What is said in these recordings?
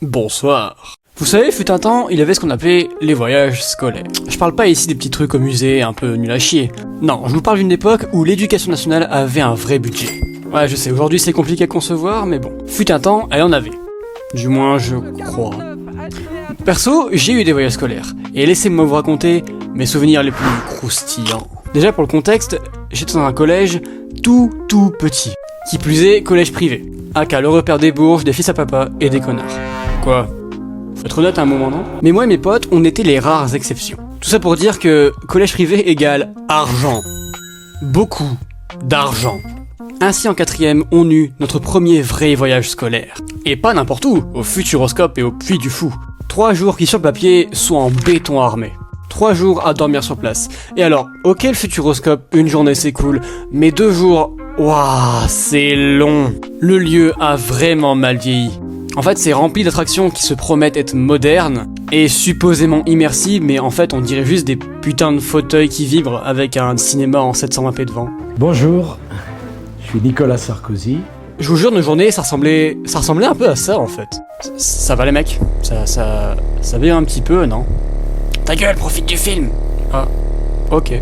Bonsoir. Vous savez, fut un temps, il y avait ce qu'on appelait les voyages scolaires. Je parle pas ici des petits trucs au musée un peu nuls à chier. Non, je vous parle d'une époque où l'éducation nationale avait un vrai budget. Ouais, je sais, aujourd'hui c'est compliqué à concevoir, mais bon. Fut un temps, elle en avait. Du moins, je crois. Perso, j'ai eu des voyages scolaires, et laissez-moi vous raconter mes souvenirs les plus croustillants. Déjà pour le contexte, j'étais dans un collège tout petit. Qui plus est, collège privé. Aka le repère des bourges, des fils à papa et des connards. Quoi ? Faut être honnête à un moment, non ? Mais moi et mes potes, on était les rares exceptions. Tout ça pour dire que collège privé égale argent. Beaucoup d'argent. Ainsi en 4ème, on eut notre premier vrai voyage scolaire. Et pas n'importe où, au Futuroscope et au Puy du Fou. 3 jours qui sur le papier sont en béton armé. 3 jours à dormir sur place. Et alors, ok le Futuroscope, une journée c'est cool, mais 2 jours, waouh, c'est long. Le lieu a vraiment mal vieilli. En fait, c'est rempli d'attractions qui se promettent être modernes et supposément immersives, mais en fait, on dirait juste des putains de fauteuils qui vibrent avec un cinéma en 720p devant. Bonjour, je suis Nicolas Sarkozy. Je vous jure, nos journées, ça ressemblait un peu à ça, en fait. Ça va les mecs, ça vient un petit peu, non ? Ta gueule, profite du film. Ah, ok.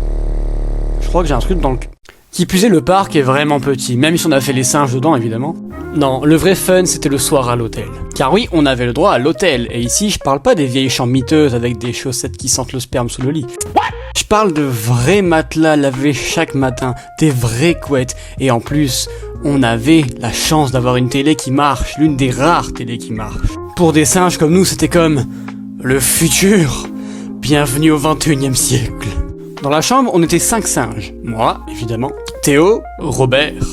Je crois que j'ai un truc dans le cul. Qui plus est, le parc est vraiment petit, même si on a fait les singes dedans, évidemment. Non, le vrai fun, c'était le soir à l'hôtel. Car oui, on avait le droit à l'hôtel, et ici, je parle pas des vieilles chambres miteuses avec des chaussettes qui sentent le sperme sous le lit. Je parle de vrais matelas lavés chaque matin, des vraies couettes, et en plus, on avait la chance d'avoir une télé qui marche, l'une des rares télés qui marche. Pour des singes comme nous, c'était comme le futur. Bienvenue au 21e siècle. Dans la chambre, on était 5 singes. Moi, évidemment. Théo, Robert.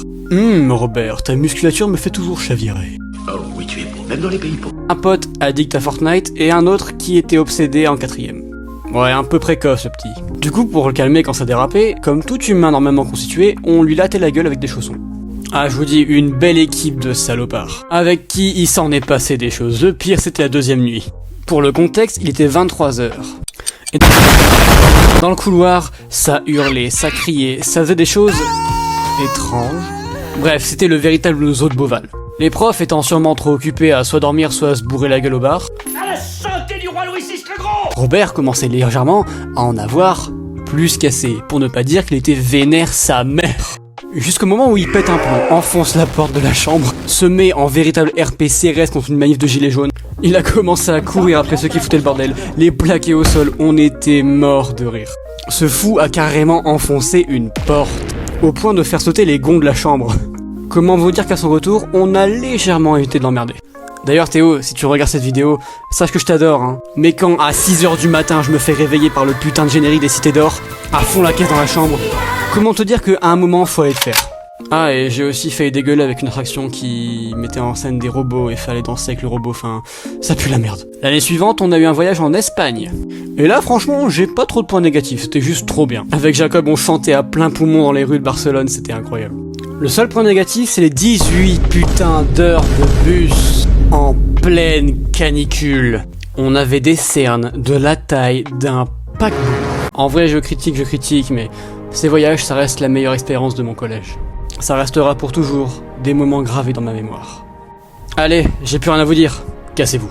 Robert, ta musculature me fait toujours chavirer. Oh oui, tu es beau, même dans les pays pauvres. Un pote addict à Fortnite et un autre qui était obsédé en 4ème. Ouais, un peu précoce ce petit. Du coup, pour le calmer quand ça dérapait, comme tout humain normalement constitué, on lui lattait la gueule avec des chaussons. Ah, je vous dis, une belle équipe de salopards. Avec qui il s'en est passé des choses. Le pire, c'était la 2ème nuit. Pour le contexte, il était 23h. Et dans le couloir, ça hurlait, ça criait, ça faisait des choses étranges. Bref, c'était le véritable zoo de Beauval. Les profs étant sûrement trop occupés à soit dormir, soit à se bourrer la gueule au bar. À la santé du roi Louis VI le Grand. Robert commençait légèrement à en avoir plus qu'assez, pour ne pas dire qu'il était vénère sa mère. Jusqu'au moment où il pète un plomb, enfonce la porte de la chambre, se met en véritable RP CRS contre une manif de gilets jaunes. Il a commencé à courir après ceux qui foutaient le bordel, les plaquer au sol, on était morts de rire. Ce fou a carrément enfoncé une porte, au point de faire sauter les gonds de la chambre. Comment vous dire qu'à son retour, on a légèrement évité de l'emmerder. D'ailleurs Théo, si tu regardes cette vidéo, sache que je t'adore, hein. Mais quand à 6h du matin je me fais réveiller par le putain de générique des Cités d'Or, à fond la caisse dans la chambre, comment te dire qu'à un moment faut aller te faire. Ah, et j'ai aussi failli dégueuler avec une attraction qui mettait en scène des robots et fallait danser avec le robot, enfin, ça pue la merde. L'année suivante, on a eu un voyage en Espagne. Et là, franchement, j'ai pas trop de points négatifs, c'était juste trop bien. Avec Jacob, on chantait à plein poumon dans les rues de Barcelone, c'était incroyable. Le seul point négatif, c'est les 18 putains d'heures de bus en pleine canicule. On avait des cernes de la taille d'un paquebot. En vrai, je critique, mais ces voyages, ça reste la meilleure expérience de mon collège. Ça restera pour toujours des moments gravés dans ma mémoire. Allez, j'ai plus rien à vous dire, cassez-vous.